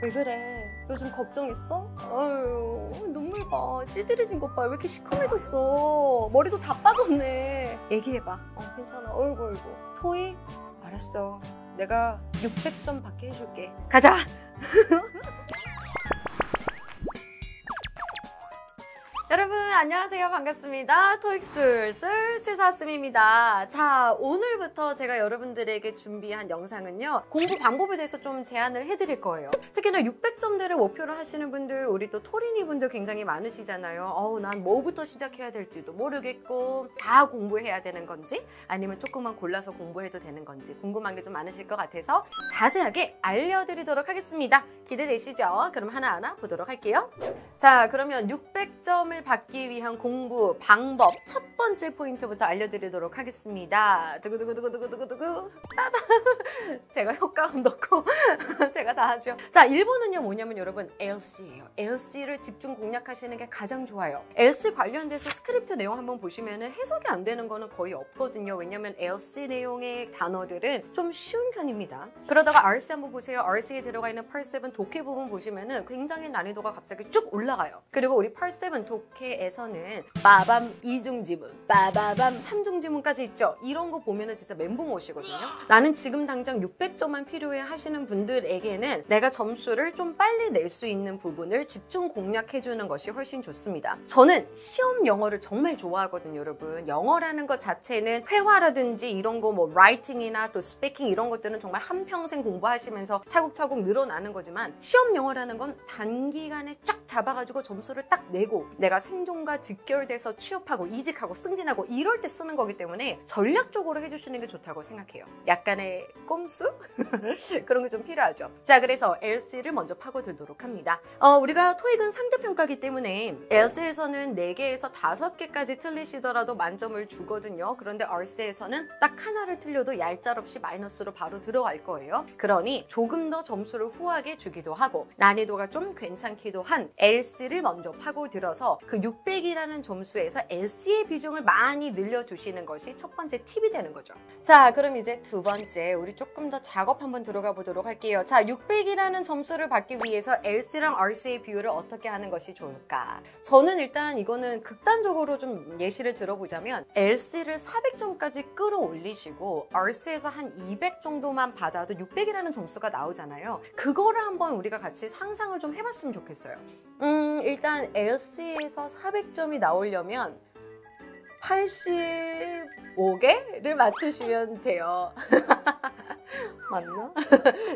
왜 그래? 요즘 걱정 있어? 아유, 눈물 봐. 찌질해진 것 봐. 왜 이렇게 시커매졌어? 머리도 다 빠졌네. 얘기해봐. 괜찮아. 어이구. 토익? 알았어. 내가 600점 받게 해줄게. 가자! 여러분 안녕하세요. 반갑습니다. 토익 술술 최사슴입니다. 자, 오늘부터 제가 여러분들에게 준비한 영상은요, 공부 방법에 대해서 좀 제안을 해드릴 거예요. 특히나 600점대를 목표로 하시는 분들, 우리 또 토린이 분들 굉장히 많으시잖아요. 난 뭐부터 시작해야 될지도 모르겠고, 다 공부해야 되는 건지 아니면 조금만 골라서 공부해도 되는 건지 궁금한 게 좀 많으실 것 같아서 자세하게 알려드리도록 하겠습니다. 기대되시죠? 그럼 하나하나 보도록 할게요. 자, 그러면 600점을 받기 위한 공부 방법 첫 번째 포인트부터 알려드리도록 하겠습니다. 두구두구두구두구두구 제가 효과음 넣고 제가 다 하죠. 자, 1번은요 뭐냐면 여러분 LC예요. LC를 집중 공략하시는 게 가장 좋아요. LC 관련돼서 스크립트 내용 한번 보시면은 해석이 안 되는 거는 거의 없거든요. 왜냐면 LC 내용의 단어들은 좀 쉬운 편입니다. 그러다가 RC 한번 보세요. RC에 들어가 있는 Part 7 독해 부분 보시면은 굉장히 난이도가 갑자기 쭉 올라가요. 그리고 우리 Part 7 독해에서는 빠밤 2중 지문, 빠바밤 3중 지문까지 있죠. 이런 거 보면은 진짜 멘붕 오시거든요. 나는 지금 당장 600점만 필요해 하시는 분들에게는 내가 점수를 좀 빨리 낼 수 있는 부분을 집중 공략해주는 것이 훨씬 좋습니다. 저는 시험 영어를 정말 좋아하거든요, 여러분. 영어라는 것 자체는 회화라든지 이런 거 뭐 라이팅이나 또 스피킹 이런 것들은 정말 한평생 공부하시면서 차곡차곡 늘어나는 거지만 시험 영어라는 건 단기간에 쫙 잡아가지고 점수를 딱 내고 내가 생존과 직결돼서 취업하고 이직하고 승진하고 이럴 때 쓰는 거기 때문에 전략적으로 해주시는 게 좋다고 생각해요. 약간의 꼼수? 그런 게 좀 필요하죠. 자, 그래서 LC를 먼저 파고들도록 합니다. 우리가 토익은 상대평가이기 때문에 LC에서는 4개에서 5개까지 틀리시더라도 만점을 주거든요. 그런데 RC에서는 딱 하나를 틀려도 얄짤없이 마이너스로 바로 들어갈 거예요. 그러니 조금 더 점수를 후하게 주기도 하고 난이도가 좀 괜찮기도 한 LC를 먼저 파고들어서 그 600이라는 점수에서 LC의 비중을 많이 늘려주시는 것이 첫 번째 팁이 되는 거죠. 자, 그럼 이제 두 번째 우리 조금 더 작업 한번 들어가 보도록 할게요. 자, 600이라는 점수를 받기 위해서 LC랑 RC의 비율을 어떻게 하는 것이 좋을까? 저는 일단 이거는 극단적으로 좀 예시를 들어보자면 LC를 400점까지 끌어올리시고 RC에서 한 200 정도만 받아도 600이라는 점수가 나오잖아요. 그거를 한번 우리가 같이 상상을 좀 해봤으면 좋겠어요. 일단 LC에서 400점이 나오려면 85개를 맞추시면 돼요. 맞나?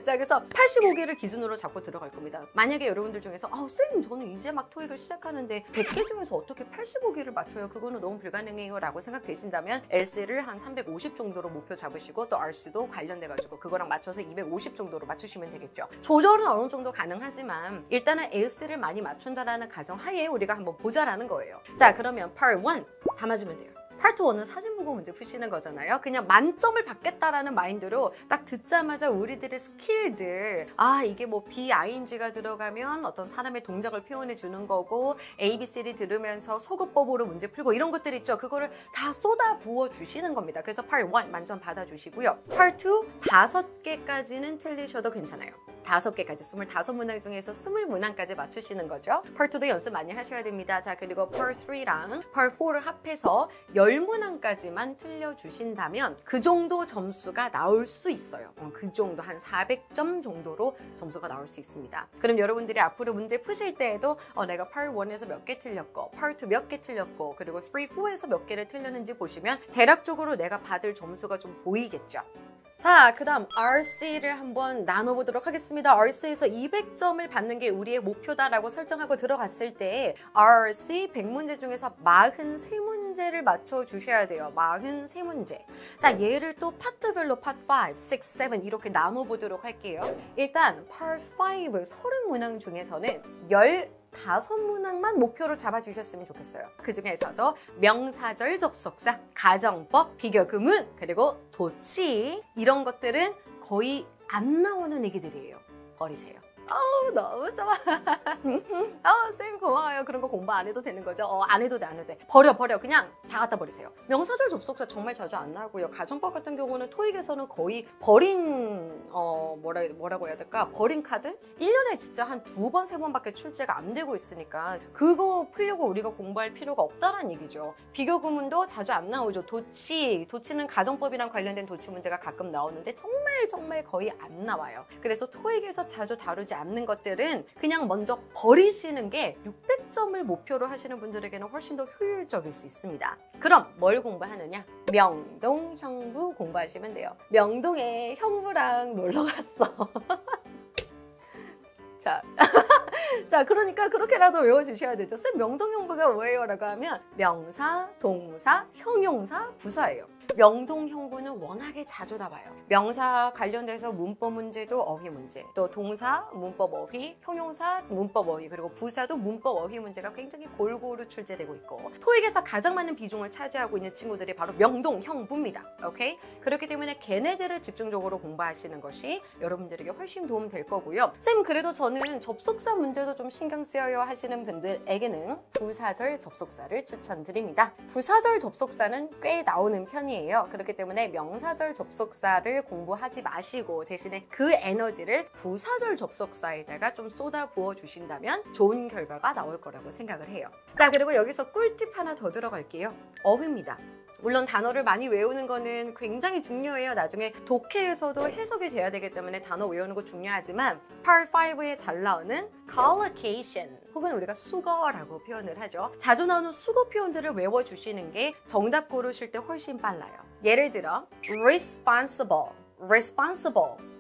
자, 그래서 85개를 기준으로 잡고 들어갈 겁니다. 만약에 여러분들 중에서 쌤 저는 이제 막 토익을 시작하는데 100개 중에서 어떻게 85개를 맞춰요? 그거는 너무 불가능해요 라고 생각되신다면 LC를 한 350 정도로 목표 잡으시고 또 RC도 관련돼가지고 그거랑 맞춰서 250 정도로 맞추시면 되겠죠. 조절은 어느 정도 가능하지만 일단은 LC를 많이 맞춘다라는 가정하에 우리가 한번 보자라는 거예요. 자, 그러면 Part 1 다 맞으면 돼요. 파트 1은 사진 보고 문제 푸시는 거잖아요. 그냥 만점을 받겠다라는 마인드로 딱 듣자마자 우리들의 스킬들, 이게 뭐 BING가 들어가면 어떤 사람의 동작을 표현해 주는 거고 ABCD 들으면서 소거법으로 문제 풀고 이런 것들 있죠. 그거를 다 쏟아 부어 주시는 겁니다. 그래서 Part 1 만점 받아주시고요. Part 2 5개까지는 틀리셔도 괜찮아요. 5개까지 25문항 중에서 20문항까지 맞추시는 거죠. Part 2도 연습 많이 하셔야 됩니다. 자, 그리고 Part 3랑 Part 4를 합해서 10문항까지만 틀려주신다면 그 정도 점수가 나올 수 있어요. 그 정도 한 400점 정도로 점수가 나올 수 있습니다. 그럼 여러분들이 앞으로 문제 푸실 때에도 내가 Part 1에서 몇 개 틀렸고 Part 2 몇 개 틀렸고 그리고 3, 4에서 몇 개를 틀렸는지 보시면 대략적으로 내가 받을 점수가 좀 보이겠죠. 자, 그 다음 RC를 한번 나눠보도록 하겠습니다. RC에서 200점을 받는 게 우리의 목표다라고 설정하고 들어갔을 때 RC 100문제 중에서 43문제를 맞춰주셔야 돼요. 43문제. 자, 얘를 또 파트별로 Part 5, 6, 7 이렇게 나눠보도록 할게요. 일단 Part 5 30문항 중에서는 15문항만 목표로 잡아주셨으면 좋겠어요. 그 중에서도 명사절 접속사, 가정법, 비교구문, 그리고 도치 이런 것들은 거의 안 나오는 얘기들이에요. 버리세요. 너무 좋아. 쌤 고마워요. 그런 거 공부 안 해도 되는 거죠? 안 해도 돼, 안 해도 돼. 버려. 그냥 다 갖다 버리세요. 명사절 접속사 정말 자주 안 나오고요. 가정법 같은 경우는 토익에서는 거의 버린, 뭐라고 해야 될까? 버린 카드? 1년에 진짜 한 2번, 3번밖에 출제가 안 되고 있으니까 그거 풀려고 우리가 공부할 필요가 없다는 얘기죠. 비교 구문도 자주 안 나오죠. 도치는 가정법이랑 관련된 도치 문제가 가끔 나오는데 정말 거의 안 나와요. 그래서 토익에서 자주 다루지 않는 것들은 그냥 먼저 버리시는 게 600점을 목표로 하시는 분들에게는 훨씬 더 효율적일 수 있습니다. 그럼 뭘 공부하느냐? 명동 형부 공부하시면 돼요. 명동에 형부랑 놀러 갔어. 자, 그러니까 그렇게라도 외워주셔야 되죠. 쌤, 명동형부가 뭐예요? 라고 하면 명사, 동사, 형용사, 부사예요. 명동형부는 워낙에 자주 나와요. 명사 관련돼서 문법 문제도 어휘 문제, 또 동사, 문법 어휘, 형용사, 문법 어휘, 그리고 부사도 문법 어휘 문제가 굉장히 골고루 출제되고 있고 토익에서 가장 많은 비중을 차지하고 있는 친구들이 바로 명동형부입니다. 오케이? 그렇기 때문에 걔네들을 집중적으로 공부하시는 것이 여러분들에게 훨씬 도움 될 거고요. 쌤, 그래도 저는 접속사 문제도 좀 신경 쓰여요 하시는 분들에게는 부사절 접속사를 추천드립니다. 부사절 접속사는 꽤 나오는 편이에요. 그렇기 때문에 명사절 접속사를 공부하지 마시고 대신에 그 에너지를 부사절 접속사에다가 좀 쏟아 부어 주신다면 좋은 결과가 나올 거라고 생각을 해요. 자, 그리고 여기서 꿀팁 하나 더 들어갈게요. 어휘입니다. 물론 단어를 많이 외우는 거는 굉장히 중요해요. 나중에 독해에서도 해석이 돼야 되기 때문에 단어 외우는 거 중요하지만 Part 5에 잘 나오는 collocation 혹은 우리가 수거라고 표현을 하죠. 자주 나오는 수거 표현들을 외워주시는 게 정답 고르실 때 훨씬 빨라요. 예를 들어 responsible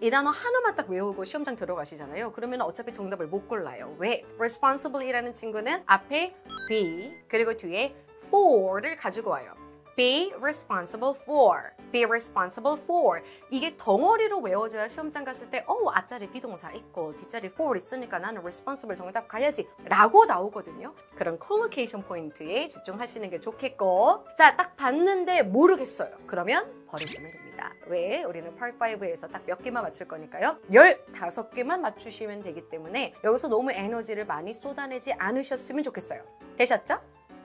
이 단어 하나만 딱 외우고 시험장 들어가시잖아요. 그러면 어차피 정답을 못 골라요. 왜? responsible이라는 친구는 앞에 be 그리고 뒤에 for를 가지고 와요. Be responsible for. 이게 덩어리로 외워져야 시험장 갔을 때 앞자리 비동사 있고 뒷자리 for 있으니까 나는 responsible 정답 가야지 라고 나오거든요. 그런 collocation 포인트에 집중하시는 게 좋겠고 자, 딱 봤는데 모르겠어요. 그러면 버리시면 됩니다. 왜? 우리는 Part 5에서 딱 몇 개만 맞출 거니까요. 15개만 맞추시면 되기 때문에 여기서 너무 에너지를 많이 쏟아내지 않으셨으면 좋겠어요. 되셨죠?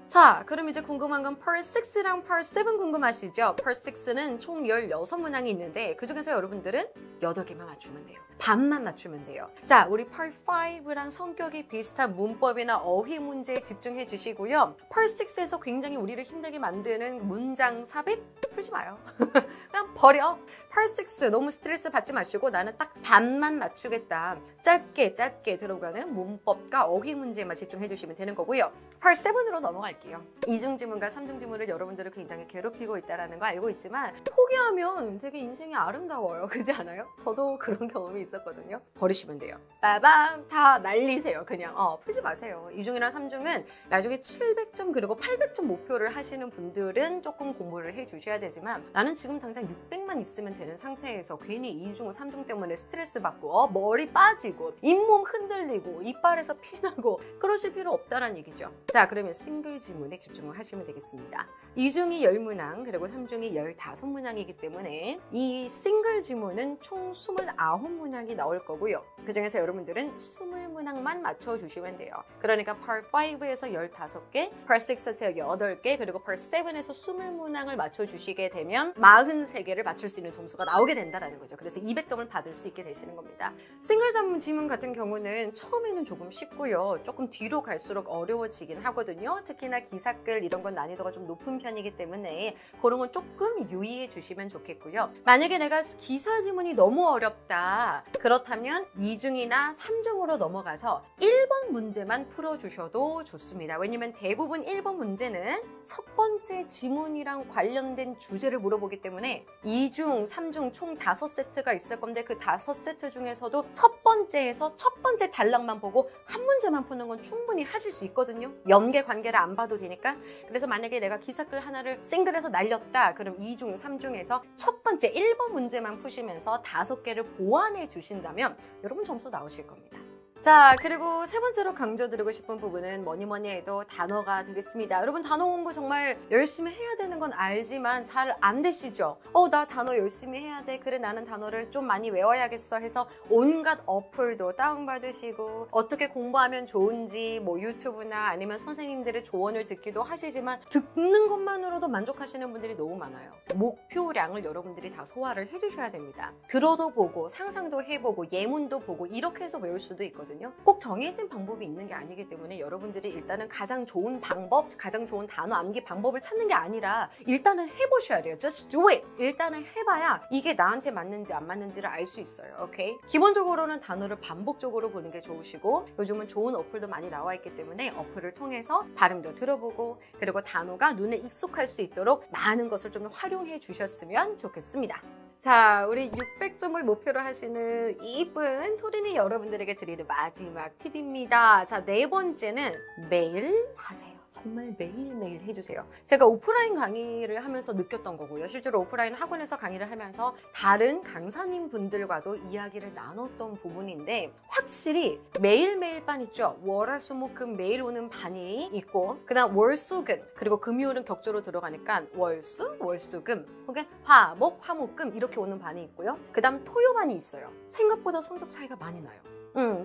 자, 그럼 이제 궁금한 건 Part 6랑 Part 7 궁금하시죠? Part 6는 총 16문항이 있는데 그중에서 여러분들은 8개만 맞추면 돼요. 반만 맞추면 돼요. 자, 우리 Part 5랑 성격이 비슷한 문법이나 어휘 문제에 집중해 주시고요. Part 6에서 굉장히 우리를 힘들게 만드는 문장 삽입 풀지 마요. 그냥 버려. Part 6 너무 스트레스 받지 마시고 나는 딱 반만 맞추겠다. 짧게 들어가는 문법과 어휘 문제에만 집중해 주시면 되는 거고요. Part 7으로 넘어갈게요. 이중지문과 삼중지문을 여러분들을 굉장히 괴롭히고 있다는 거 알고 있지만 포기하면 되게 인생이 아름다워요. 그렇지 않아요? 저도 그런 경험이 있었거든요. 버리시면 돼요. 빠밤 다 날리세요. 그냥 풀지 마세요. 이중이나 삼중은 나중에 700점 그리고 800점 목표를 하시는 분들은 조금 공부를 해주셔야 되지만 나는 지금 당장 600만 있으면 되는 상태에서 괜히 이중, 삼중 때문에 스트레스 받고 머리 빠지고 잇몸 흔들리고 이빨에서 피나고 그러실 필요 없다는 얘기죠. 자, 그러면 싱글 지문에 집중을 하시면 되겠습니다. 이중이 10문항 그리고 삼중이 15문항이기 때문에 이 싱글 지문은 총 29문항이 나올 거고요. 그 중에서 여러분들은 20문항만 맞춰주시면 돼요. 그러니까 Part 5에서 15개, Part 6에서 8개, 그리고 Part 7에서 20문항을 맞춰주시게 되면 43개를 맞출 수 있는 점수가 나오게 된다는 거죠. 그래서 200점을 받을 수 있게 되시는 겁니다. 싱글 지문 같은 경우는 처음에는 조금 쉽고요. 조금 뒤로 갈수록 어려워지긴 하거든요. 특히나 기사글 이런 건 난이도가 좀 높은 편이기 때문에 그런 건 조금 유의해 주시면 좋겠고요. 만약에 내가 기사 지문이 너무 어렵다. 그렇다면 2중이나 3중으로 넘어가서 1번 문제만 풀어주셔도 좋습니다. 왜냐면 대부분 1번 문제는 첫 번째 지문이랑 관련된 주제를 물어보기 때문에 2중, 3중 총 5세트가 있을 건데 그 5세트 중에서도 첫 번째에서 첫 번째 단락만 보고 한 문제만 푸는 건 충분히 하실 수 있거든요. 연계 관계를 안 봐도 되니까. 그래서 만약에 내가 기사글 하나를 싱글해서 날렸다. 그럼 2중, 3중에서 첫 번째 1번 문제만 푸시면서 5개를 보완해 주신다면 여러분 점수 나오실 겁니다. 자, 그리고 세 번째로 강조드리고 싶은 부분은 뭐니 해도 단어가 되겠습니다. 여러분 단어 공부 정말 열심히 해야 되는 건 알지만 잘 안 되시죠? 나 단어 열심히 해야 돼. 그래 나는 단어를 좀 많이 외워야겠어 해서 온갖 어플도 다운받으시고 어떻게 공부하면 좋은지 뭐 유튜브나 아니면 선생님들의 조언을 듣기도 하시지만 듣는 것만으로도 만족하시는 분들이 너무 많아요. 목표량을 여러분들이 다 소화를 해주셔야 됩니다. 들어도 보고 상상도 해보고 예문도 보고 이렇게 해서 외울 수도 있거든요. 꼭 정해진 방법이 있는 게 아니기 때문에 여러분들이 일단은 가장 좋은 방법, 가장 좋은 단어 암기 방법을 찾는 게 아니라 일단은 해보셔야 돼요. Just do it! 일단은 해봐야 이게 나한테 맞는지 안 맞는지를 알 수 있어요. 오케이? 기본적으로는 단어를 반복적으로 보는 게 좋으시고 요즘은 좋은 어플도 많이 나와 있기 때문에 어플을 통해서 발음도 들어보고 그리고 단어가 눈에 익숙할 수 있도록 많은 것을 좀 활용해 주셨으면 좋겠습니다. 자, 우리 600점을 목표로 하시는 이쁜 토린이 여러분들에게 드리는 마지막 팁입니다. 자, 네 번째는 매일 하세요. 정말 매일매일 해주세요. 제가 오프라인 강의를 하면서 느꼈던 거고요. 실제로 오프라인 학원에서 강의를 하면서 다른 강사님 분들과도 이야기를 나눴던 부분인데 확실히 매일매일 반 있죠. 월화수목금 매일 오는 반이 있고 그다음 월수금 그리고 금요일은 격조로 들어가니까 월수, 월수금 혹은 화목, 화목금 이렇게 오는 반이 있고요. 그다음 토요반이 있어요. 생각보다 성적 차이가 많이 나요.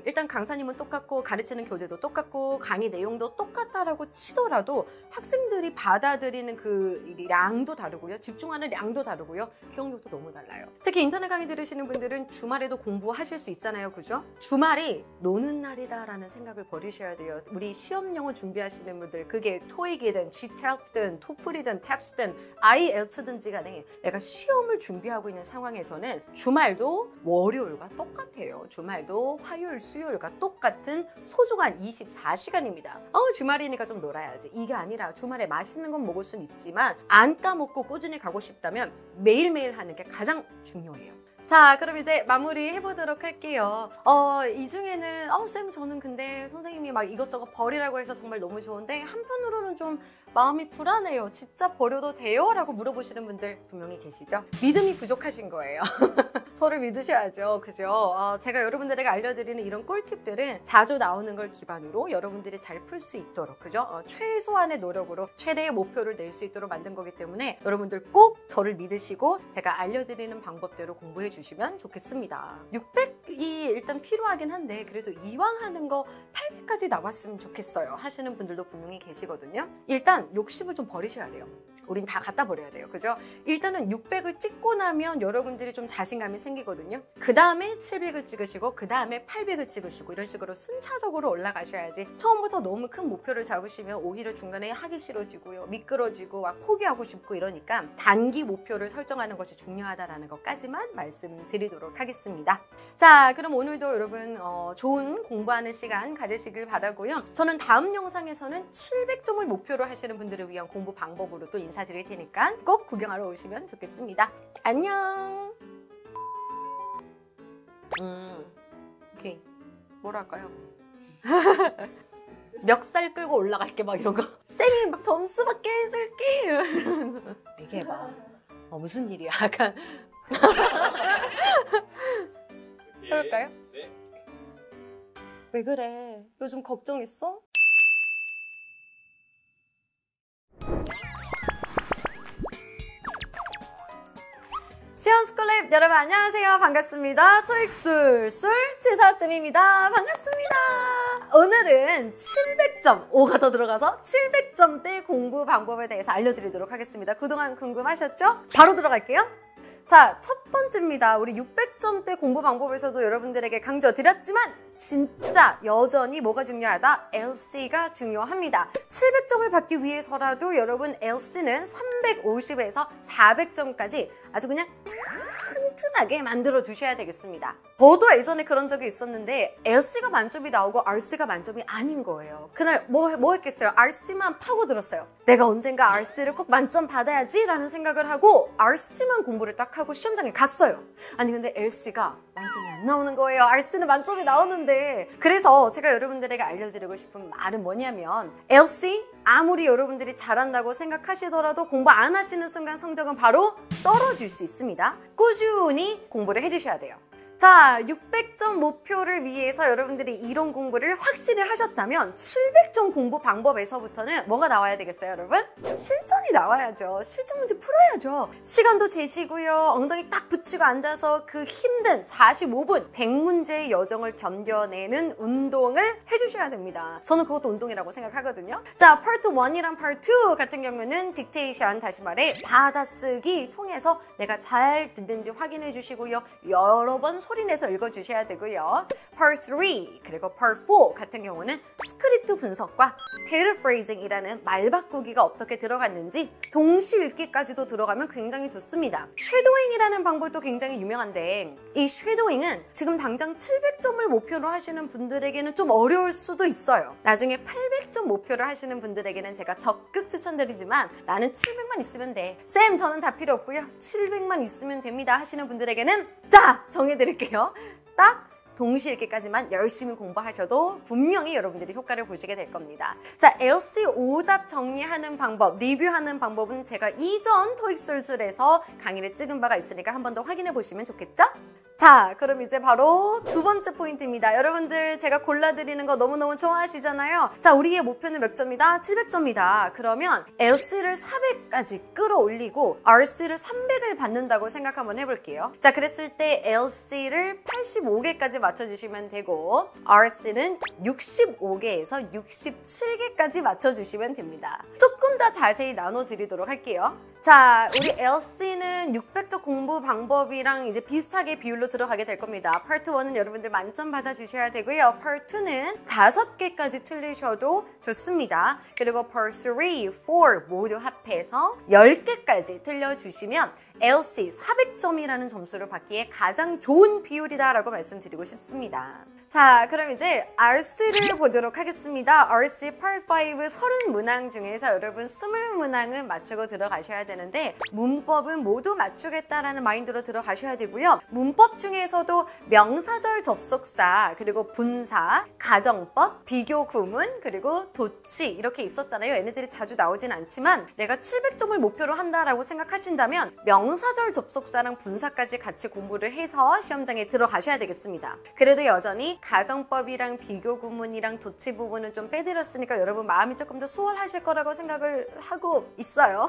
일단 강사님은 똑같고 가르치는 교재도 똑같고 강의 내용도 똑같다라고 치더라도 학생들이 받아들이는 그 양도 다르고요. 집중하는 양도 다르고요. 기억력도 너무 달라요. 특히 인터넷 강의 들으시는 분들은 주말에도 공부하실 수 있잖아요. 그죠? 주말이 노는 날이다라는 생각을 버리셔야 돼요. 우리 시험영어 준비하시는 분들 그게 토익이든 GTAL든 토플이든 탭스든 IELTS든지 간에 내가 시험을 준비하고 있는 상황에서는 주말도 월요일과 똑같아요. 주말도 화요일, 수요일과 똑같은 소중한 24시간입니다. 주말이니까 좀 놀아야지. 이게 아니라 주말에 맛있는 건 먹을 수는 있지만 안 까먹고 꾸준히 가고 싶다면 매일매일 하는 게 가장 중요해요. 자, 그럼 이제 마무리 해보도록 할게요. 이 중에는 쌤 저는 근데 선생님이 막 이것저것 버리라고 해서 정말 너무 좋은데 한편으로는 좀 마음이 불안해요. 진짜 버려도 돼요? 라고 물어보시는 분들 분명히 계시죠? 믿음이 부족하신 거예요. 저를 믿으셔야죠. 그죠? 제가 여러분들에게 알려드리는 이런 꿀팁들은 자주 나오는 걸 기반으로 여러분들이 잘 풀 수 있도록 그죠? 최소한의 노력으로 최대의 목표를 낼 수 있도록 만든 거기 때문에 여러분들 꼭 저를 믿으시고 제가 알려드리는 방법대로 공부해 주시면 좋겠습니다. 600이 일단 필요하긴 한데 그래도 이왕 하는 거 800까지 나왔으면 좋겠어요 하시는 분들도 분명히 계시거든요. 일단 욕심을 좀 버리셔야 돼요. 우린 다 갖다 버려야 돼요. 그죠? 일단은 600을 찍고 나면 여러분들이 좀 자신감이 생기거든요. 그 다음에 700을 찍으시고 그 다음에 800을 찍으시고 이런 식으로 순차적으로 올라가셔야지 처음부터 너무 큰 목표를 잡으시면 오히려 중간에 하기 싫어지고요. 미끄러지고 막 포기하고 싶고 이러니까 단기 목표를 설정하는 것이 중요하다는 것까지만 말씀드리도록 하겠습니다. 자, 그럼 오늘도 여러분 좋은 공부하는 시간 가지시길 바라고요. 저는 다음 영상에서는 700점을 목표로 하시는 분들을 위한 공부 방법으로 또 인사드릴 테니까 꼭 구경하러 오시면 좋겠습니다. 안녕. 오케이. 뭐랄까요? 멱살 끌고 올라갈게 막 이런 거. 쌤이 막 점수밖에 해줄게 이러면서 얘기해봐. 무슨 일이야? 약간. 그럴까요? 네. 왜 그래? 요즘 걱정했어? 시원스쿨랩 여러분 안녕하세요. 반갑습니다. 토익술술 지사쌤입니다. 반갑습니다. 오늘은 700점, 5가 더 들어가서 700점대 공부 방법에 대해서 알려드리도록 하겠습니다. 그동안 궁금하셨죠? 바로 들어갈게요. 자, 첫 번째입니다. 우리 600점대 공부 방법에서도 여러분들에게 강조드렸지만 진짜 여전히 뭐가 중요하다? LC가 중요합니다. 700점을 받기 위해서라도 여러분 LC는 350에서 400점까지 아주 그냥 튼튼하게 만들어 두셔야 되겠습니다. 저도 예전에 그런 적이 있었는데 LC가 만점이 나오고 RC가 만점이 아닌 거예요. 그날 뭐 했겠어요? RC만 파고들었어요. 내가 언젠가 RC를 꼭 만점 받아야지 라는 생각을 하고 RC만 공부를 딱 하고 시험장에 갔어요. 아니 근데 LC가 만점이 안 나오는 거예요. RC는 만점이 나오는데. 그래서 제가 여러분들에게 알려드리고 싶은 말은 뭐냐면 LC 아무리 여러분들이 잘한다고 생각하시더라도 공부 안 하시는 순간 성적은 바로 떨어질 수 있습니다. 꾸준히 공부를 해주셔야 돼요. 자, 600점 목표를 위해서 여러분들이 이론 공부를 확실히 하셨다면 700점 공부 방법에서부터는 뭐가 나와야 되겠어요, 여러분? 실전이 나와야죠. 실전 문제 풀어야죠. 시간도 재시고요. 엉덩이 딱 붙이고 앉아서 그 힘든 45분 100문제의 여정을 견뎌내는 운동을 해주셔야 됩니다. 저는 그것도 운동이라고 생각하거든요. 자, 파트 1이랑 파트 2 같은 경우는 딕테이션, 다시 말해 받아쓰기 통해서 내가 잘 듣는지 확인해 주시고요. 여러 번 소리내서 읽어주셔야 되고요. Part 3 그리고 Part 4 같은 경우는 스크립트 분석과 paraphrasing이라는 말 바꾸기가 어떻게 들어갔는지 동시 읽기까지도 들어가면 굉장히 좋습니다. 쉐도잉이라는 방법도 굉장히 유명한데 이 쉐도잉은 지금 당장 700점을 목표로 하시는 분들에게는 좀 어려울 수도 있어요. 나중에 800점 목표를 하시는 분들에게는 제가 적극 추천드리지만 나는 700만 있으면 돼. 쌤 저는 다 필요 없고요. 700만 있으면 됩니다 하시는 분들에게는 자 정해드릴게요. 딱 동시 읽기까지만 열심히 공부하셔도 분명히 여러분들이 효과를 보시게 될 겁니다. 자, LC 오답 정리하는 방법, 리뷰하는 방법은 제가 이전 토익 솔술에서 강의를 찍은 바가 있으니까 한 번 더 확인해 보시면 좋겠죠? 자, 그럼 이제 바로 두 번째 포인트입니다. 여러분들 제가 골라드리는 거 너무너무 좋아하시잖아요. 자, 우리의 목표는 몇 점이다? 700점이다. 그러면 LC를 400까지 끌어올리고 RC를 300을 받는다고 생각 한번 해볼게요. 자, 그랬을 때 LC를 85개까지 맞춰주시면 되고 RC는 65개에서 67개까지 맞춰주시면 됩니다. 조금 더 자세히 나눠드리도록 할게요. 자, 우리 LC는 600점 공부 방법이랑 이제 비슷하게 비율로 들어가게 될 겁니다. 파트 1은 여러분들 만점 받아주셔야 되고요. 파트 2는 5개까지 틀리셔도 좋습니다. 그리고 파트 3, 4 모두 합해서 10개까지 틀려주시면 LC 400점이라는 점수를 받기에 가장 좋은 비율이다라고 말씀드리고 싶습니다. 자, 그럼 이제 RC를 보도록 하겠습니다. RC Part 5 30문항 중에서 여러분 20문항은 맞추고 들어가셔야 되는데 문법은 모두 맞추겠다라는 마인드로 들어가셔야 되고요. 문법 중에서도 명사절 접속사, 그리고 분사, 가정법, 비교 구문, 그리고 도치 이렇게 있었잖아요. 얘네들이 자주 나오진 않지만 내가 700점을 목표로 한다라고 생각하신다면 명사절 접속사랑 분사까지 같이 공부를 해서 시험장에 들어가셔야 되겠습니다. 그래도 여전히 가정법이랑 비교 구문이랑 도치 부분은 좀 빼드렸으니까 여러분 마음이 조금 더 수월하실 거라고 생각을 하고 있어요.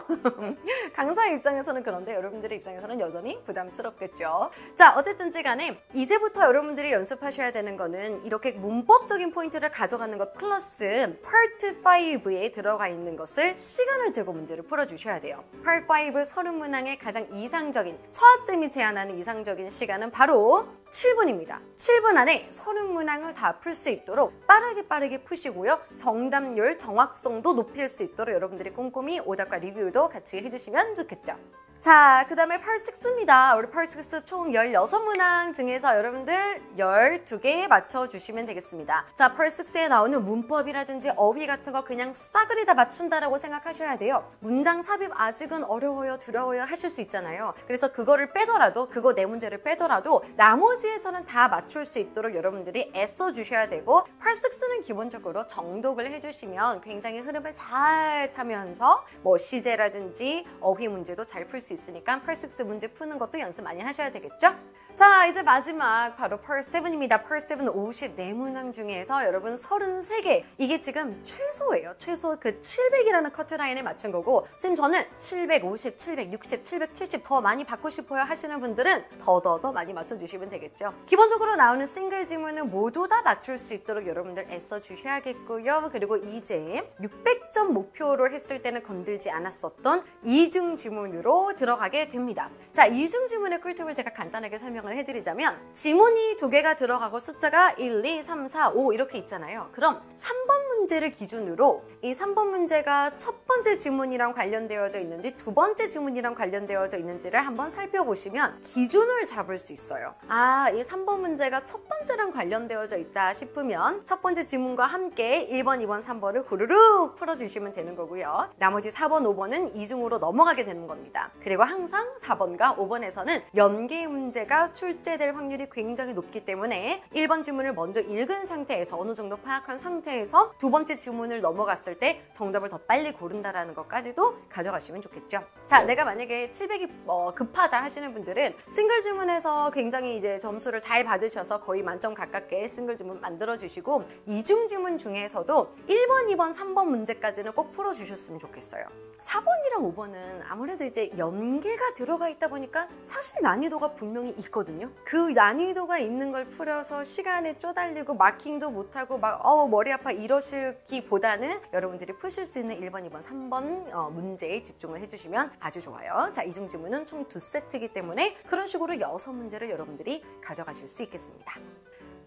강사 입장에서는 그런데 여러분들의 입장에서는 여전히 부담스럽겠죠. 자, 어쨌든지 간에 이제부터 여러분들이 연습하셔야 되는 거는 이렇게 문법적인 포인트를 가져가는 것 플러스 Part 5에 들어가 있는 것을 시간을 재고 문제를 풀어주셔야 돼요. Part 5 30문항의 가장 이상적인, 서아쌤이 제안하는 이상적인 시간은 바로 7분입니다. 7분 안에 30문항을 다 풀 수 있도록 빠르게 푸시고요. 정답률, 정확성도 높일 수 있도록 여러분들이 꼼꼼히 오답과 리뷰도 같이 해주시면 좋겠죠. 자, 그 다음에 Part 6입니다. 우리 Part 6 총 16문항 중에서 여러분들 12개 맞춰주시면 되겠습니다. 자, Part 6에 나오는 문법이라든지 어휘 같은 거 그냥 싸그리 다 맞춘다라고 생각하셔야 돼요. 문장 삽입 아직은 어려워요, 두려워요 하실 수 있잖아요. 그래서 그거를 빼더라도, 그거 네 문제를 빼더라도 나머지에서는 다 맞출 수 있도록 여러분들이 애써주셔야 되고 Part 6는 기본적으로 정독을 해주시면 굉장히 흐름을 잘 타면서 뭐 시제라든지 어휘 문제도 잘 풀 수 있으니까 Part 6 문제 푸는 것도 연습 많이 하셔야 되겠죠? 자, 이제 마지막 바로 Part 7입니다. Part 7은 54문항 중에서 여러분 33개. 이게 지금 최소예요. 최소 그 700이라는 커트라인에 맞춘 거고 쌤 저는 750, 760, 770 더 많이 받고 싶어요 하시는 분들은 더 많이 맞춰주시면 되겠죠. 기본적으로 나오는 싱글 지문은 모두 다 맞출 수 있도록 여러분들 애써주셔야겠고요. 그리고 이제 600점 목표로 했을 때는 건들지 않았었던 이중 지문으로 들어가게 됩니다. 자, 이중 지문의 꿀팁을 제가 간단하게 설명을 해드리자면 지문이 2개가 들어가고 숫자가 1, 2, 3, 4, 5 이렇게 있잖아요. 그럼 3번 문제를 기준으로 이 3번 문제가 첫 번째 지문이랑 관련되어져 있는지 두 번째 지문이랑 관련되어져 있는지를 한번 살펴보시면 기준을 잡을 수 있어요. 아, 이 3번 문제가 첫 번째랑 관련되어져 있다 싶으면 첫 번째 지문과 함께 1번, 2번, 3번을 후루룩 풀어주시면 되는 거고요. 나머지 4번, 5번은 이중으로 넘어가게 되는 겁니다. 그리고 항상 4번과 5번에서는 연계 문제가 출제될 확률이 굉장히 높기 때문에 1번 지문을 먼저 읽은 상태에서 어느 정도 파악한 상태에서 두 번째 지문을 넘어갔을 때 정답을 더 빨리 고른다라는 것까지도 가져가시면 좋겠죠. 자, 내가 만약에 700이 급하다 하시는 분들은 싱글 지문에서 굉장히 이제 점수를 잘 받으셔서 거의 만점 가깝게 싱글 지문 만들어 주시고, 이중 지문 중에서도 1번, 2번, 3번 문제까지는 꼭 풀어 주셨으면 좋겠어요. 4번이랑 5번은 아무래도 이제 연계가 들어가 있다 보니까 사실 난이도가 분명히 있거든요. 그 난이도가 있는 걸 풀어서 시간에 쪼달리고 마킹도 못하고 막 머리 아파 이러시기보다는 여러분들이 푸실 수 있는 1번, 2번, 3번 문제에 집중을 해주시면 아주 좋아요. 자, 이중 지문은 총 2세트이기 때문에 그런 식으로 6문제를 여러분들이 가져가실 수 있겠습니다.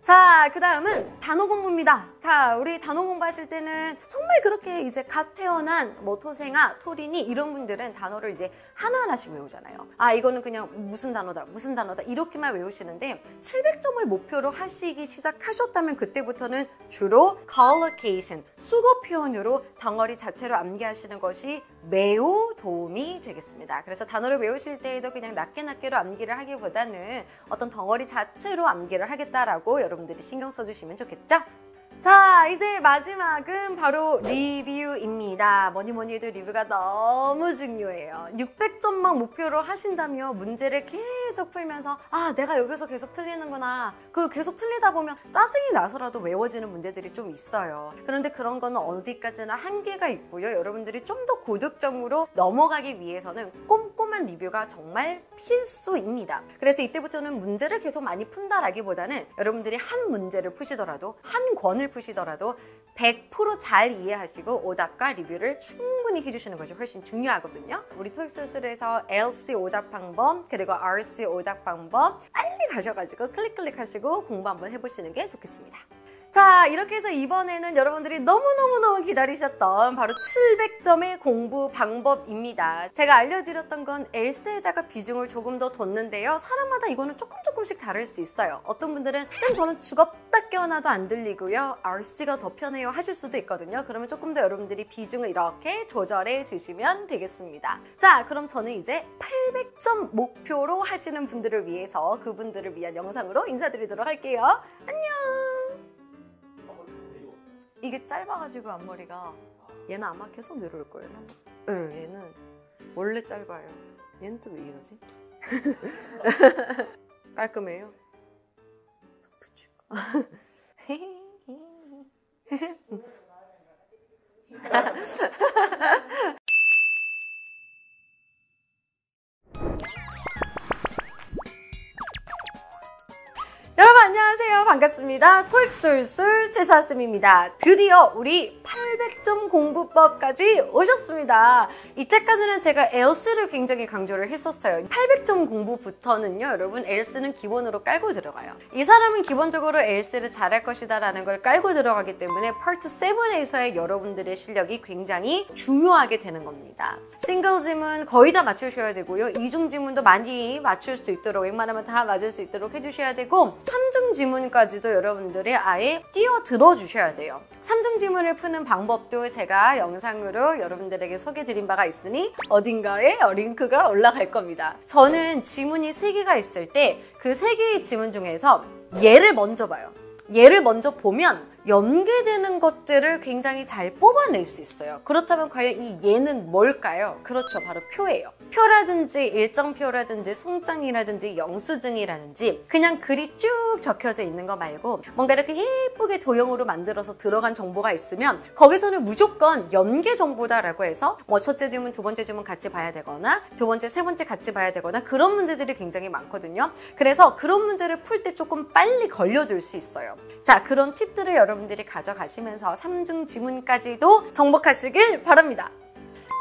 자, 그 다음은 단어 공부입니다. 자, 우리 단어 공부하실 때는 정말 그렇게 이제 갓 태어난 토생아, 토린이 이런 분들은 단어를 이제 하나하나씩 외우잖아요. 아, 이거는 그냥 무슨 단어다, 무슨 단어다 이렇게만 외우시는데 700점을 목표로 하시기 시작하셨다면 그때부터는 주로 collocation, 수거 표현으로 덩어리 자체로 암기하시는 것이 매우 도움이 되겠습니다. 그래서 단어를 외우실 때에도 그냥 낮게로 암기를 하기보다는 어떤 덩어리 자체로 암기를 하겠다라고 여러분들이 신경 써주시면 좋겠죠? 자, 이제 마지막은 바로 리뷰입니다. 뭐니 해도 리뷰가 너무 중요해요. 600점만 목표로 하신다면 문제를 계속 풀면서 아, 내가 여기서 계속 틀리는구나. 그리고 계속 틀리다 보면 짜증이 나서라도 외워지는 문제들이 좀 있어요. 그런데 그런 거는 어디까지나 한계가 있고요. 여러분들이 좀 더 고득점으로 넘어가기 위해서는 꼼꼼한 리뷰가 정말 필수입니다. 그래서 이때부터는 문제를 계속 많이 푼다라기보다는 여러분들이 한 문제를 푸시더라도 한 권을 푸시더라도 100% 잘 이해하시고 오답과 리뷰를 충분히 해주시는 것이 훨씬 중요하거든요. 우리 토익 수술에서 LC 오답 방법 그리고 RC 오답 방법 빨리 가셔가지고 클릭 하시고 공부 한번 해보시는 게 좋겠습니다. 자, 이렇게 해서 이번에는 여러분들이 너무너무 기다리셨던 바로 700점의 공부 방법입니다. 제가 알려드렸던 건 엘스에다가 비중을 조금 더 뒀는데요. 사람마다 이거는 조금씩 다를 수 있어요. 어떤 분들은 쌤 저는 죽었다 깨어나도 안 들리고요. RC가 더 편해요 하실 수도 있거든요. 그러면 조금 더 여러분들이 비중을 이렇게 조절해 주시면 되겠습니다. 자, 그럼 저는 이제 800점 목표로 하시는 분들을 위해서 그분들을 위한 영상으로 인사드리도록 할게요. 안녕! 이게 짧아가지고 앞머리가 얘는 아마 계속 내려올 거예요. 얘는 원래 짧아요. 얘는 또 왜 이러지? 깔끔해요. 여러분 안녕하세요. 반갑습니다. 토익 쏠쏠 최사쌤입니다. 드디어 우리 800점 공부법까지 오셨습니다. 이때까지는 제가 LC를 굉장히 강조를 했었어요. 800점 공부부터는요, 여러분 LC는 기본으로 깔고 들어가요. 이 사람은 기본적으로 LC를 잘할 것이다 라는 걸 깔고 들어가기 때문에 파트 7에서의 여러분들의 실력이 굉장히 중요하게 되는 겁니다. 싱글 지문 거의 다 맞추셔야 되고요. 이중 지문도 많이 맞출 수 있도록 웬만하면 다 맞을 수 있도록 해주셔야 되고 3중 지문까지도 여러분들이 아예 뛰어들어 주셔야 돼요. 3중 지문을 푸는 방법도 제가 영상으로 여러분들에게 소개드린 바가 있으니 어딘가에 링크가 올라갈 겁니다. 저는 지문이 3개가 있을 때 그 3개의 지문 중에서 얘를 먼저 봐요. 얘를 먼저 보면 연계되는 것들을 굉장히 잘 뽑아낼 수 있어요. 그렇다면 과연 이 얘는 뭘까요? 그렇죠. 바로 표예요. 표라든지 일정표라든지 송장이라든지 영수증이라든지 그냥 글이 쭉 적혀져 있는 거 말고 뭔가 이렇게 예쁘게 도형으로 만들어서 들어간 정보가 있으면 거기서는 무조건 연계 정보다라고 해서 뭐 첫째 지문, 두 번째 지문 같이 봐야 되거나 두 번째, 세 번째 같이 봐야 되거나 그런 문제들이 굉장히 많거든요. 그래서 그런 문제를 풀 때 조금 빨리 걸려들 수 있어요. 자, 그런 팁들을 여러분들이 가져가시면서 3중 지문까지도 정복하시길 바랍니다.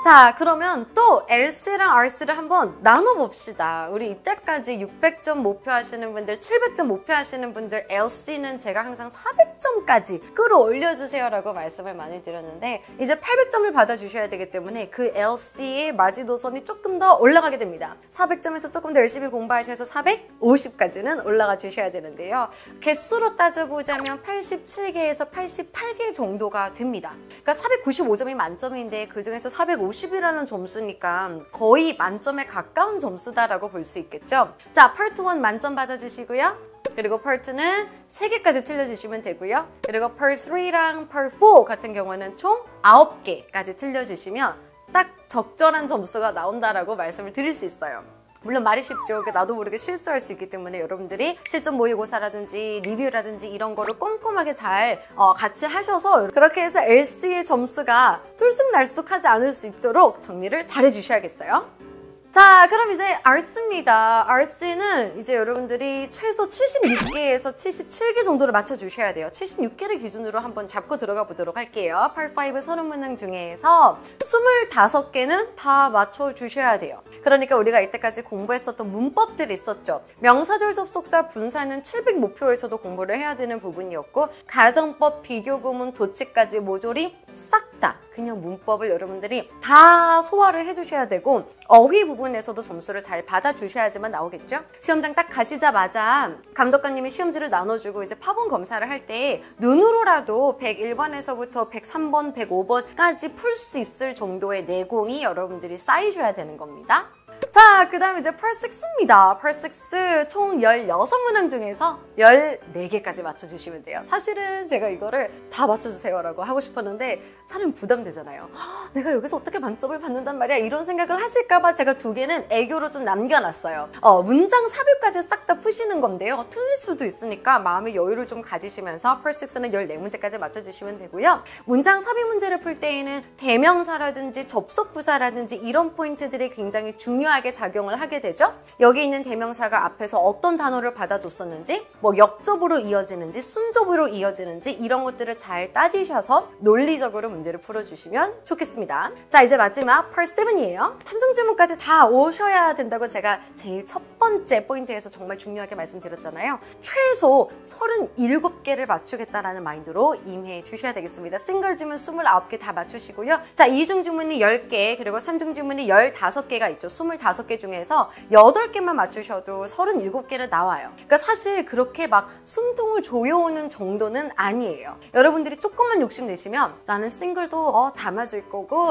자, 그러면 또 LC랑 RC를 한번 나눠봅시다. 우리 이때까지 600점 목표하시는 분들, 700점 목표하시는 분들 LC는 제가 항상 400점까지 끌어올려주세요 라고 말씀을 많이 드렸는데 이제 800점을 받아주셔야 되기 때문에 그 LC의 마지노선이 조금 더 올라가게 됩니다. 400점에서 조금 더 열심히 공부하셔서 450까지는 올라가 주셔야 되는데요. 개수로 따져보자면 87개에서 88개 정도가 됩니다. 그러니까 495점이 만점인데 그중에서 450 50이라는 점수니까 거의 만점에 가까운 점수다라고 볼 수 있겠죠. 자, 파트 1 만점 받아주시고요. 그리고 파트 2는 3개까지 틀려주시면 되고요. 그리고 파트 3랑 파트 4 같은 경우는 총 9개까지 틀려주시면 딱 적절한 점수가 나온다라고 말씀을 드릴 수 있어요. 물론 말이 쉽죠. 나도 모르게 실수할 수 있기 때문에 여러분들이 실전 모의고사라든지 리뷰라든지 이런 거를 꼼꼼하게 잘 같이 하셔서 그렇게 해서 LC의 점수가 들쑥날쑥하지 않을 수 있도록 정리를 잘 해주셔야겠어요. 자, 그럼 이제 RC입니다. RC는 이제 여러분들이 최소 76개에서 77개 정도를 맞춰주셔야 돼요. 76개를 기준으로 한번 잡고 들어가 보도록 할게요. Part 5 30문항 중에서 25개는 다 맞춰주셔야 돼요. 그러니까 우리가 이때까지 공부했었던 문법들이 있었죠. 명사절 접속사 분사는 700 목표에서도 공부를 해야 되는 부분이었고 가정법, 비교구문, 도치까지 모조리 싹 다 그냥 문법을 여러분들이 다 소화를 해주셔야 되고 어휘 부분에서도 점수를 잘 받아주셔야지만 나오겠죠. 시험장 딱 가시자마자 감독관님이 시험지를 나눠주고 이제 파본 검사를 할 때 눈으로라도 101번에서부터 103번, 105번까지 풀 수 있을 정도의 내공이 여러분들이 쌓이셔야 되는 겁니다. 자, 그 다음 이제 Part 6입니다. Part 6 총 16문항 중에서 14개까지 맞춰주시면 돼요. 사실은 제가 이거를 다 맞춰주세요 라고 하고 싶었는데 사람이 부담되잖아요. 내가 여기서 어떻게 만점을 받는단 말이야 이런 생각을 하실까봐 제가 2개는 애교로 좀 남겨놨어요. 문장 삽입까지 싹 다 푸시는 건데요. 틀릴 수도 있으니까 마음의 여유를 좀 가지시면서 Part 6는 14문제까지 맞춰주시면 되고요. 문장 삽입 문제를 풀 때에는 대명사라든지 접속부사라든지 이런 포인트들이 굉장히 중요하게 작용을 하게 되죠. 여기 있는 대명사가 앞에서 어떤 단어를 받아줬었는지 뭐 역접으로 이어지는지 순접으로 이어지는지 이런 것들을 잘 따지셔서 논리적으로 문제를 풀어주시면 좋겠습니다. 자, 이제 마지막 Part 7이에요. 탐정 지문까지 다 오셔야 된다고 제가 제일 첫 번째 포인트에서 정말 중요하게 말씀드렸잖아요. 최소 37개를 맞추겠다라는 마인드로 임해 주셔야 되겠습니다. 싱글 지문 29개 다 맞추시고요. 자, 이중 지문이 10개 그리고 삼중 지문이 15개가 있죠. 25개 중에서 8개만 맞추셔도 37개는 나와요. 그러니까 사실 그렇게 막 숨통을 조여오는 정도는 아니에요. 여러분들이 조금만 욕심내시면 나는 싱글도 다 맞을 거고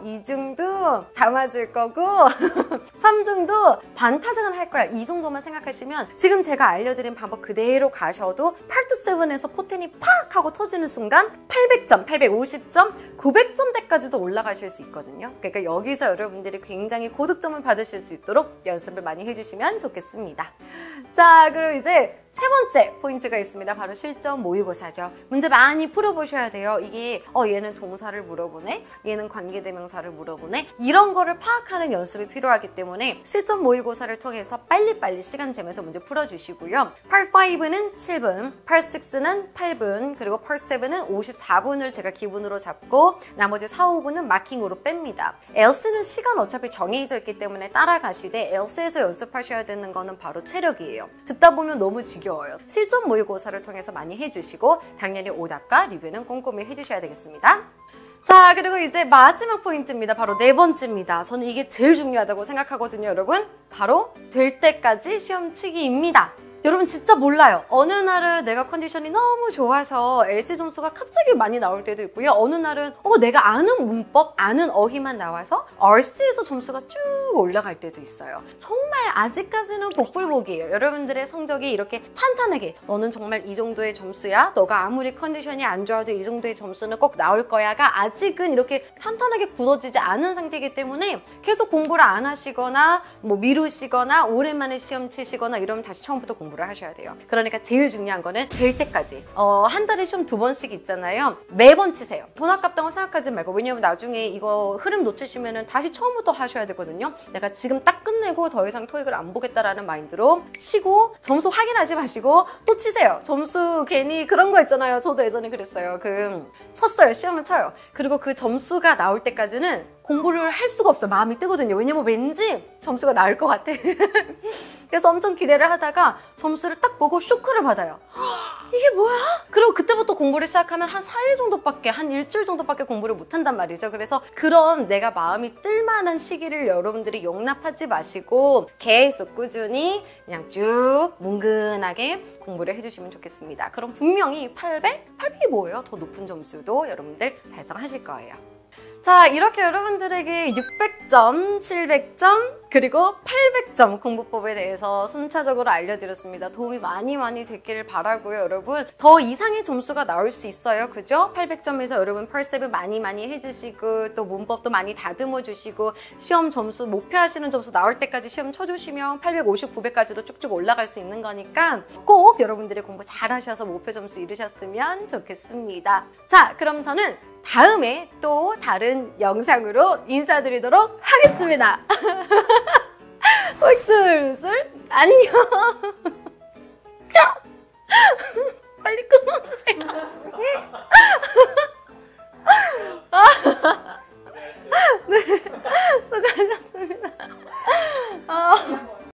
이중도 다 맞을 거고 삼중도 반타작은 할 거야. 이 정도만 생각하시면 지금 제가 알려드린 방법 그대로 가셔도 파트 7에서 포텐이 팍 하고 터지는 순간 800점, 850점, 900점대까지도 올라가실 수 있거든요. 그러니까 여기서 여러분들이 굉장히 고득점을 받으실 수 있도록 연습을 많이 해주시면 좋겠습니다. 자, 그럼 이제 세 번째 포인트가 있습니다. 바로 실전 모의고사죠. 문제 많이 풀어보셔야 돼요. 이게 얘는 동사를 물어보네, 얘는 관계대명사를 물어보네, 이런 거를 파악하는 연습이 필요하기 때문에 실전 모의고사를 통해서 빨리빨리 시간 재면서 문제 풀어주시고요. Part 5는 7분, Part 6는 8분, 그리고 Part 7은 54분을 제가 기본으로 잡고 나머지 4, 5분은 마킹으로 뺍니다. LC는 시간 어차피 정해져 있기 때문에 따라가시되 LC에서 연습하셔야 되는 거는 바로 체력이에요. 듣다 보면 너무 지겨워요. 실전 모의고사를 통해서 많이 해주시고 당연히 오답과 리뷰는 꼼꼼히 해주셔야 되겠습니다. 자, 그리고 이제 마지막 포인트입니다. 바로 네 번째입니다. 저는 이게 제일 중요하다고 생각하거든요, 여러분. 바로 될 때까지 시험 치기입니다. 여러분 진짜 몰라요. 어느 날은 내가 컨디션이 너무 좋아서 LC 점수가 갑자기 많이 나올 때도 있고요. 어느 날은 내가 아는 문법, 아는 어휘만 나와서 RC에서 점수가 쭉 올라갈 때도 있어요. 정말 아직까지는 복불복이에요. 여러분들의 성적이 이렇게 탄탄하게 너는 정말 이 정도의 점수야, 너가 아무리 컨디션이 안 좋아도 이 정도의 점수는 꼭 나올 거야가 아직은 이렇게 탄탄하게 굳어지지 않은 상태이기 때문에 계속 공부를 안 하시거나 뭐 미루시거나 오랜만에 시험 치시거나 이러면 다시 처음부터 공부를 하셔야 돼요. 그러니까 제일 중요한 거는 될 때까지. 한 달에 시험 2번씩 있잖아요. 매번 치세요. 돈 아깝다고 생각하지 말고. 왜냐면 나중에 이거 흐름 놓치시면 다시 처음부터 하셔야 되거든요. 내가 지금 딱 끝내고 더 이상 토익을 안 보겠다라는 마인드로 치고 점수 확인하지 마시고 또 치세요. 점수 괜히 그런 거 있잖아요. 저도 예전에 그랬어요. 쳤어요. 시험을 쳐요. 그리고 그 점수가 나올 때까지는 공부를 할 수가 없어요. 마음이 뜨거든요. 왜냐면 왠지 점수가 나을 것 같아. 그래서 엄청 기대를 하다가 점수를 딱 보고 쇼크를 받아요. 이게 뭐야? 그리고 그때부터 공부를 시작하면 한 4일 정도밖에, 한 일주일 정도밖에 공부를 못한단 말이죠. 그래서 그런 내가 마음이 뜰만한 시기를 여러분들이 용납하지 마시고 계속 꾸준히 그냥 쭉 뭉근하게 공부를 해주시면 좋겠습니다. 그럼 분명히 800? 800이 뭐예요? 더 높은 점수도 여러분들 달성하실 거예요. 자, 이렇게 여러분들에게 600점, 700점, 그리고 800점 공부법에 대해서 순차적으로 알려드렸습니다. 도움이 많이 됐기를 바라고요, 여러분. 더 이상의 점수가 나올 수 있어요, 그죠? 800점에서 여러분 펄스텝을 많이 해주시고 또 문법도 많이 다듬어 주시고 시험 점수, 목표하시는 점수 나올 때까지 시험 쳐주시면 850, 900까지도 쭉쭉 올라갈 수 있는 거니까 꼭 여러분들이 공부 잘하셔서 목표 점수 이루셨으면 좋겠습니다. 자, 그럼 저는 다음에 또 다른 영상으로 인사드리도록 하겠습니다. 흑술술 안녕.